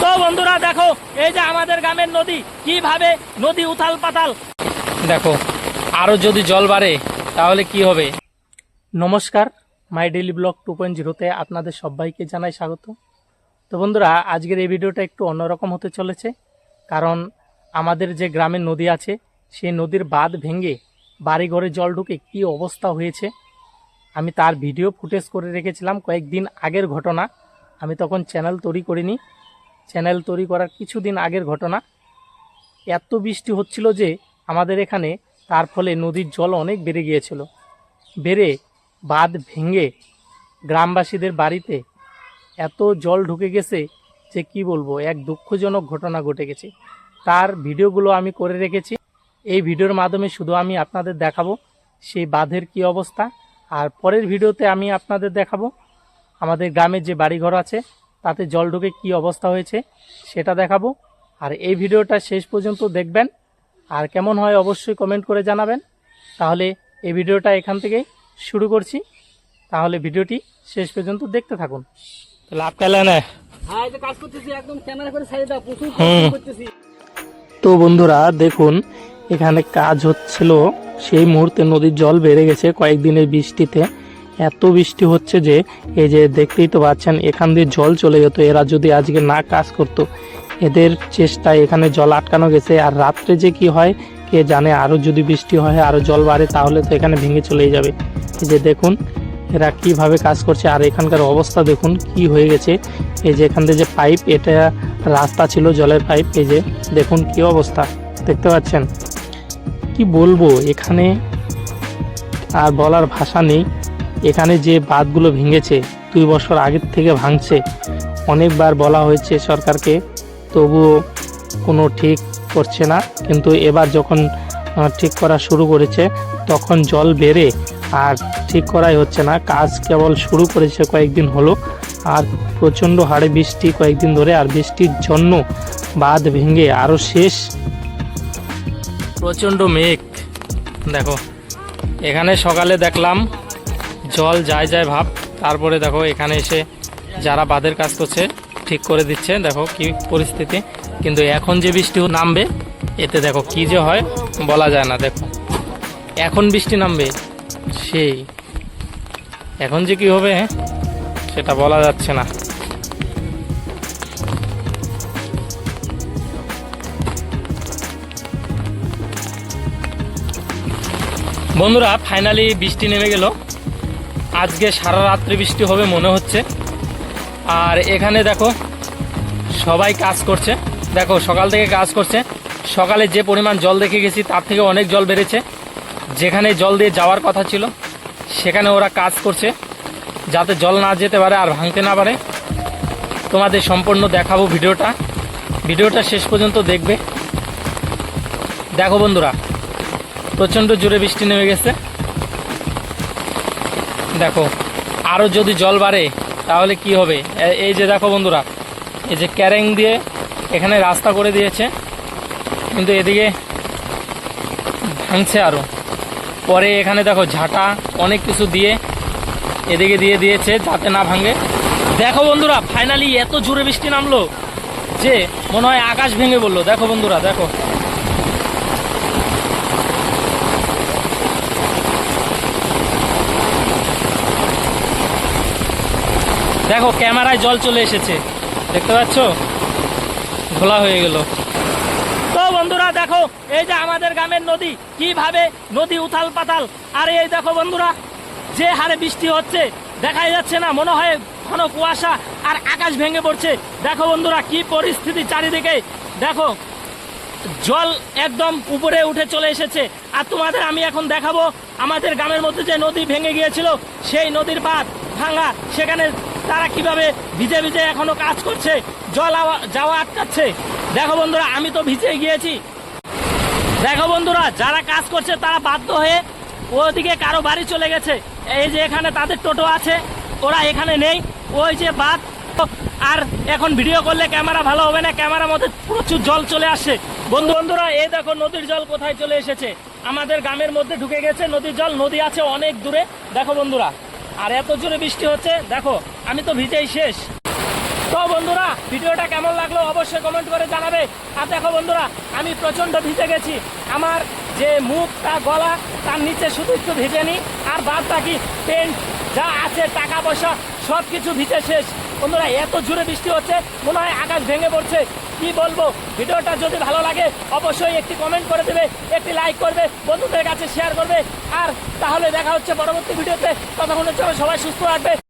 তো বন্ধুরা দেখো, এই যে আমাদের গ্রামের নদী কিভাবে নদী উথাল পাতাল। দেখো আরো যদি জল বাড়ে তাহলে কি হবে। নমস্কার, মাই ডেইলি ব্লগ 2.0-তে আপনাদের সবাইকে জানাই স্বাগত। তো বন্ধুরা, আজকের এই ভিডিওটা একটু অন্যরকম হতে চলেছে, কারণ আমাদের যে গ্রামের নদী আছে সেই নদীর বাঁধ ভেঙে বাড়িঘরে জল ঢুকে কি অবস্থা হয়েছে আমি তার ভিডিও ফুটেজ করে রেখেছিলাম। কয়েকদিন আগের ঘটনা, আমি তখন চ্যানেল তৈরি করিনি। চ্যানেল তৈরি করার কিছুদিন আগের ঘটনা। এত বৃষ্টি হচ্ছিল যে আমাদের এখানে, তার ফলে নদীর জল অনেক বেড়ে গিয়েছিল। বেড়ে বাঁধ ভেঙে গ্রামবাসীদের বাড়িতে এত জল ঢুকে গেছে যে কি বলবো, এক দুঃখজনক ঘটনা ঘটে গেছে। তার ভিডিওগুলো আমি করে রেখেছি। এই ভিডিওর মাধ্যমে শুধু আমি আপনাদের দেখাবো সেই বাঁধের কি অবস্থা, আর পরের ভিডিওতে আমি আপনাদের দেখাবো আমাদের গ্রামের যে বাড়িঘর আছে তাতে জল ঢুকে কি অবস্থা হয়েছে সেটা দেখাবো। আর এই ভিডিওটা শেষ পর্যন্ত দেখবেন, আর কেমন হয় অবশ্যই কমেন্ট করে জানাবেন। তাহলে এই ভিডিওটা এখান থেকেই শুরু করছি, তাহলে ভিডিওটি শেষ পর্যন্ত দেখতে থাকুন। লাভ পেলে না। তো বন্ধুরা দেখুন, এখানে কাজ হচ্ছিল, সেই মুহূর্তে নদীর জল বেড়ে গেছে কয়েকদিনের বৃষ্টিতে। এত বৃষ্টি হচ্ছে যে এই যে দেখতেই তো পাচ্ছেন, এখান দিয়ে জল চলে যেত। এরা যদি আজকে না কাজ করতো, এদের চেষ্টায় এখানে জল আটকানো গেছে। আর রাত্রে যে কি হয় কে জানে, আরও যদি বৃষ্টি হয় আরও জল বাড়ে তাহলে তো এখানে ভেঙে চলে যাবে। এই যে দেখুন এরা কিভাবে কাজ করছে, আর এখানকার অবস্থা দেখুন কি হয়ে গেছে। এই যে এখান থেকে যে পাইপ, এটা রাস্তা ছিল জলের পাইপ, এই যে দেখুন কি অবস্থা দেখতে পাচ্ছেন। কি বলবো, এখানে আর বলার ভাষা নেই। এখানে যে বাঁধগুলো ভেঙেছে 2 বছর আগের থেকে ভাঙছে, অনেকবার বলা হয়েছে সরকারকে, তবুও কোনো ঠিক করছে না। কিন্তু এবার যখন ঠিক করা শুরু করেছে তখন জল বেড়ে আর ঠিক করাই হচ্ছে না। কাজ কেবল শুরু করেছে কয়েকদিন হলো, আর প্রচণ্ড হারে বৃষ্টি কয়েকদিন ধরে, আর বৃষ্টির জন্য বাঁধ ভেঙে আরও শেষ। প্রচণ্ড মেঘ। দেখো এখানে সকালে দেখলাম জল যায় যায় ভাব, তারপরে দেখো এখানে এসে যারা বাঁধের কাজ করছে ঠিক করে দিচ্ছে। দেখো কি পরিস্থিতি, কিন্তু এখন যে বৃষ্টি নামবে এতে দেখো কি যে হয় বলা যায় না। দেখো এখন বৃষ্টি নামবে, সেই এখন যে কি হবে সেটা বলা যাচ্ছে না। বন্ধুরা ফাইনালি বৃষ্টি নেমে গেল। আজকে সারা রাত্রি বৃষ্টি হবে মনে হচ্ছে। আর এখানে দেখো সবাই কাজ করছে, দেখো সকাল থেকে কাজ করছে। সকালে যে পরিমাণ জল দেখে গেছি তার থেকে অনেক জল বেড়েছে। যেখানে জল দিয়ে যাওয়ার কথা ছিল সেখানে ওরা কাজ করছে যাতে জল না যেতে পারে আর ভাঙতে না পারে। তোমাদের সম্পূর্ণ দেখাবো ভিডিওটা শেষ পর্যন্ত দেখবে। দেখো বন্ধুরা, প্রচণ্ড জোরে বৃষ্টি নেমে গেছে। দেখো আরও যদি জল বাড়ে তাহলে কি হবে। এই যে দেখো বন্ধুরা, এই যে ক্যারেং দিয়ে এখানে রাস্তা করে দিয়েছে, কিন্তু এদিকে ভাঙছে আরও। পরে এখানে দেখো ঝাঁটা অনেক কিছু দিয়ে এদিকে দিয়ে দিয়েছে যাতে না ভাঙে। দেখো বন্ধুরা ফাইনালি এত জোরে বৃষ্টি নামলো যে মনে হয় আকাশ ভেঙে বললো। দেখো বন্ধুরা, দেখো দেখো ক্যামেরায় জল চলে এসেছে, দেখতে পাচ্ছ, ঘোলা হয়ে গেল। তো বন্ধুরা দেখো, এই যে আমাদের গ্রামের নদী কিভাবে নদী উথাল পাতাল। আর এই দেখো বন্ধুরা, যে হারে বৃষ্টি হচ্ছে দেখাই যাচ্ছে না, মনে হয় ঘন কুয়াশা আর আকাশ ভেঙে পড়ছে। দেখো বন্ধুরা কি পরিস্থিতি চারিদিকে। দেখো জল একদম উপরে উঠে চলে এসেছে। আর তোমাদের আমি এখন দেখাবো আমাদের গ্রামের মধ্যে যে নদী ভেঙে গিয়েছিল সেই নদীর বাঁধ ভাঙা, সেখানে তারা কিভাবে ভিজে ভিজে এখনো কাজ করছে, জল যাওয়া আটকাচ্ছে। দেখো বন্ধুরা, আমি তো ভিজে গিয়েছি। দেখো বন্ধুরা, যারা কাজ করছে তারা বাধ্য হয়ে ওদিকে কারো বাড়ি চলে গেছে। এই যে এখানে তাদের টোটো আছে, ওরা এখানে নেই, ওই যে বাঁধ। আর এখন ভিডিও করলে ক্যামেরা ভালো হবে না, ক্যামেরার মধ্যে প্রচুর জল চলে আসছে। বন্ধুরা এই দেখো নদীর জল কোথায় চলে এসেছে, আমাদের গ্রামের মধ্যে ঢুকে গেছে নদীর জল। নদী আছে অনেক দূরে। দেখো বন্ধুরা, আর এত জোরে বৃষ্টি হচ্ছে, দেখো আমি তো ভিজেই শেষ। তো বন্ধুরা ভিডিওটা কেমন লাগলো অবশ্যই কমেন্ট করে জানাবে। আর দেখো বন্ধুরা আমি প্রচণ্ড ভিজে গেছি, আমার যে মুখটা গলা তার নিচে শুধু একটু ভিজে নি, আর বাদ বাকি পেন্ট যা আছে টাকা পয়সা সব কিছু ভিজে শেষ। বন্ধুরা এত জোরে বৃষ্টি হচ্ছে মনে হয় আকাশ ভেঙে পড়ছে। কি বলবো, ভিডিওটা যদি ভালো লাগে অবশ্যই একটি কমেন্ট করে দেবে, একটি লাইক করবে, বন্ধুদের কাছে শেয়ার করবে। আর তাহলে দেখা হচ্ছে পরবর্তী ভিডিওতে। ততক্ষণের জন্য সবাই সুস্থ থাকবে।